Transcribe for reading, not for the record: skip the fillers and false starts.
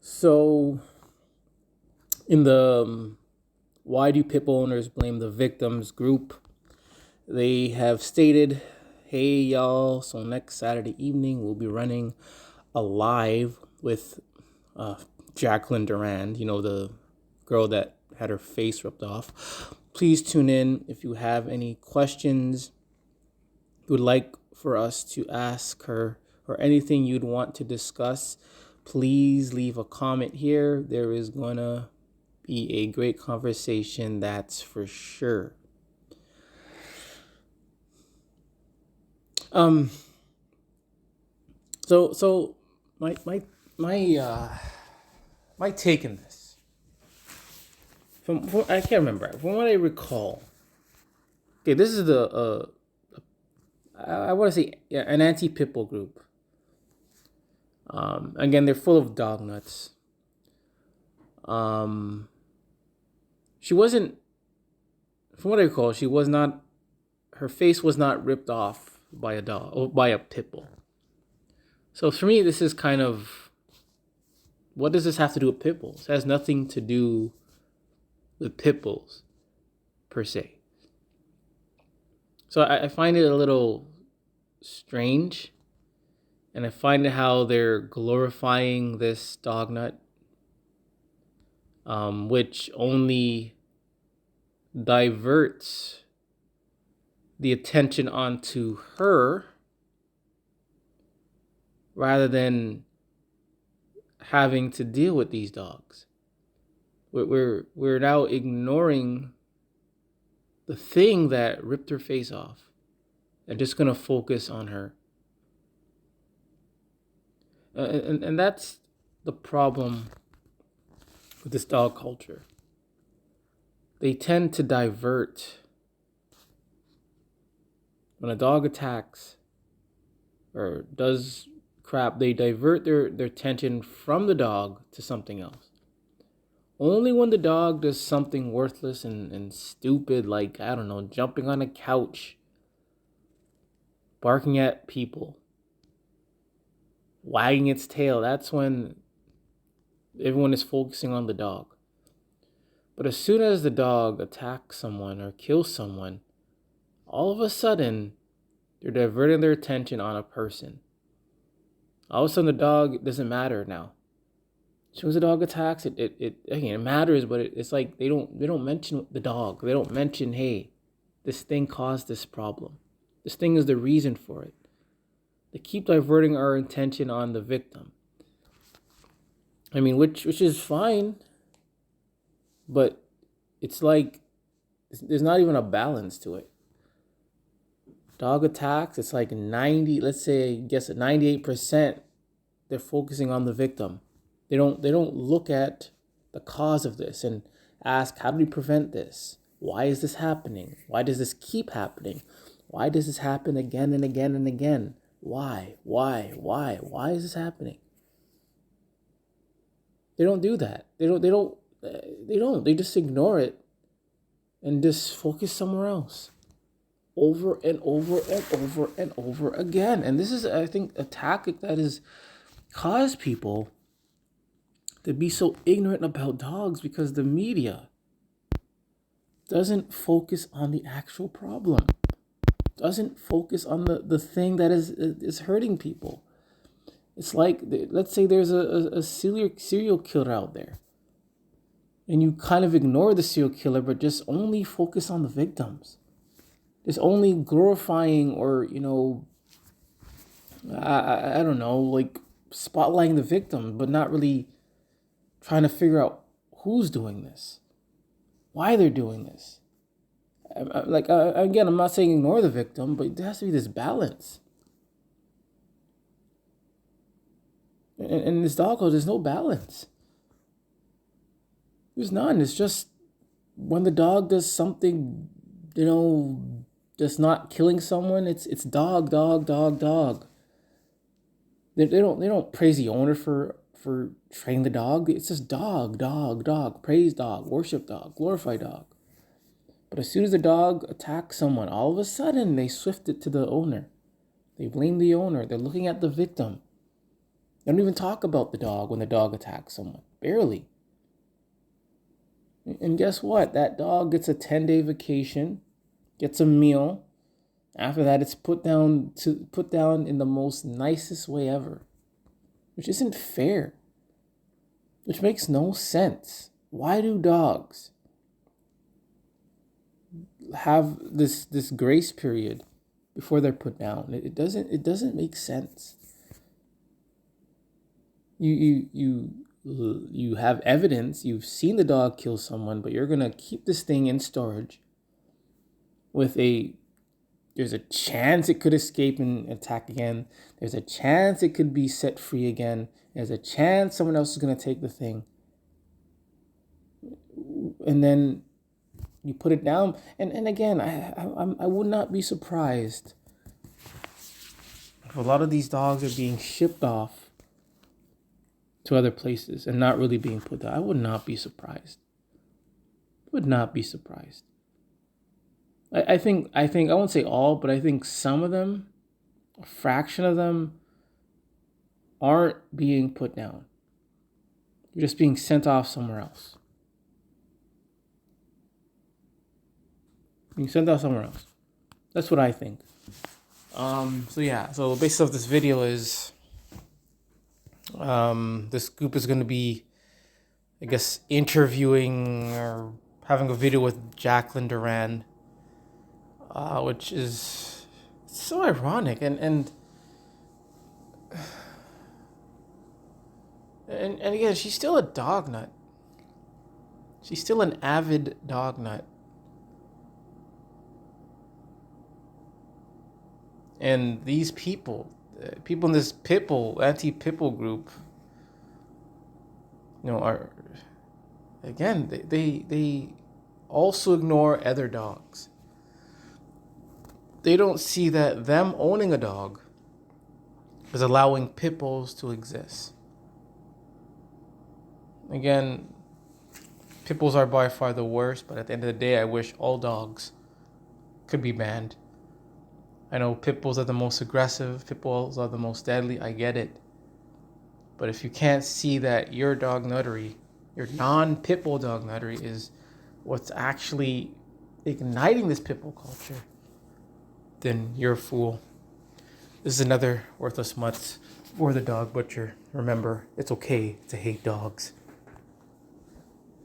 So, in the Why Do Pit Bull Owners Blame the Victims group, they have stated, hey, y'all, so next Saturday evening we'll be running a live with uh, Jaqueline Duran, the girl that had her face ripped off. Please tune in if you have any questions you would like for us to ask her or anything you'd want to discuss. Please leave a comment here. There is going to be a great conversation, that's for sure. Um so my take in this, from I can't remember, from what I recall. Okay, this is the I want to say, yeah, an anti pitbull group. Again, they're full of dog nuts. um she wasn't, from what I recall, she was not, her face was not ripped off by a dog or by a pit bull. So for me, this is kind of, what does this have to do with pit bulls? It has nothing to do with pit bulls per se. So I find it a little strange, and I find it how they're glorifying this dog nut, which only diverts the attention onto her rather than having to deal with these dogs. We're now ignoring the thing that ripped her face off and just gonna focus on her. And that's the problem with this dog culture. They tend to divert, when a dog attacks or does crap, they divert their attention from the dog to something else. Only when the dog does something worthless and stupid, like, I don't know, jumping on a couch, barking at people, wagging its tail, that's when everyone is focusing on the dog. But as soon as the dog attacks someone or kills someone, all of a sudden, they're diverting their attention on a person. All of a sudden, the dog doesn't matter now. As soon as the dog attacks, it matters, but it's like they don't mention the dog. They don't mention, hey, this thing caused this problem. This thing is the reason for it. They keep diverting our attention on the victim. I mean, which is fine, but it's like there's not even a balance to it. Dog attacks, it's like 90, let's say, guess at 98%, they're focusing on the victim. They don't look at the cause of this and ask, how do we prevent this? Why is this happening? Why does this keep happening? Why does this happen again and again and again? Why? Why is this happening? They don't do that. They just ignore it and just focus somewhere else over and over and over and over again. And this is, I think, a tactic that has caused people to be so ignorant about dogs, because the media doesn't focus on the actual problem, doesn't focus on the thing that is hurting people. It's like, let's say there's a serial killer out there, and you kind of ignore the serial killer, but just only focus on the victims. Just only glorifying, or, I don't know, like spotlighting the victim, but not really trying to figure out who's doing this, why they're doing this. Again, I'm not saying ignore the victim, but there has to be this balance. In this dog culture, there's no balance. There's none. It's just when the dog does something, just not killing someone, it's dog, dog, dog, dog. They don't praise the owner for training the dog. It's just dog, dog, dog. Praise dog, worship dog, glorify dog. But as soon as the dog attacks someone, all of a sudden they swift it to the owner. They blame the owner. They're looking at the victim. They don't even talk about the dog when the dog attacks someone. Barely. And guess what? That dog gets a 10-day vacation, gets a meal. After that, it's put down in the most nicest way ever, which isn't fair, which makes no sense. Why do dogs have this grace period before they're put down? It doesn't make sense. You have evidence. You've seen the dog kill someone, but you're gonna keep this thing in storage with there's a chance it could escape and attack again. There's a chance it could be set free again. There's a chance someone else is gonna take the thing. And then you put it down. And again, I would not be surprised if a lot of these dogs are being shipped off to other places and not really being put down. I would not be surprised. Would not be surprised. I think I won't say all, but I think some of them, a fraction of them, aren't being put down. You're just being sent off somewhere else. Being sent off somewhere else. That's what I think. So the basis of this video is this group is going to be, I guess, interviewing or having a video with Jaqueline Duran, which is so ironic and again, she's still a dog nut. She's still an avid dog nut. And these people in this anti-pitbull group, are, again, they also ignore other dogs. They don't see that them owning a dog is allowing pit bulls to exist. Again, pit bulls are by far the worst, but at the end of the day, I wish all dogs could be banned. I know pit bulls are the most aggressive, pit bulls are the most deadly, I get it. But if you can't see that your dog nuttery, your non-pit bull dog nuttery is what's actually igniting this pit bull culture, then you're a fool. This is another Worthless Mutts or the Dog Butcher. Remember, it's okay to hate dogs.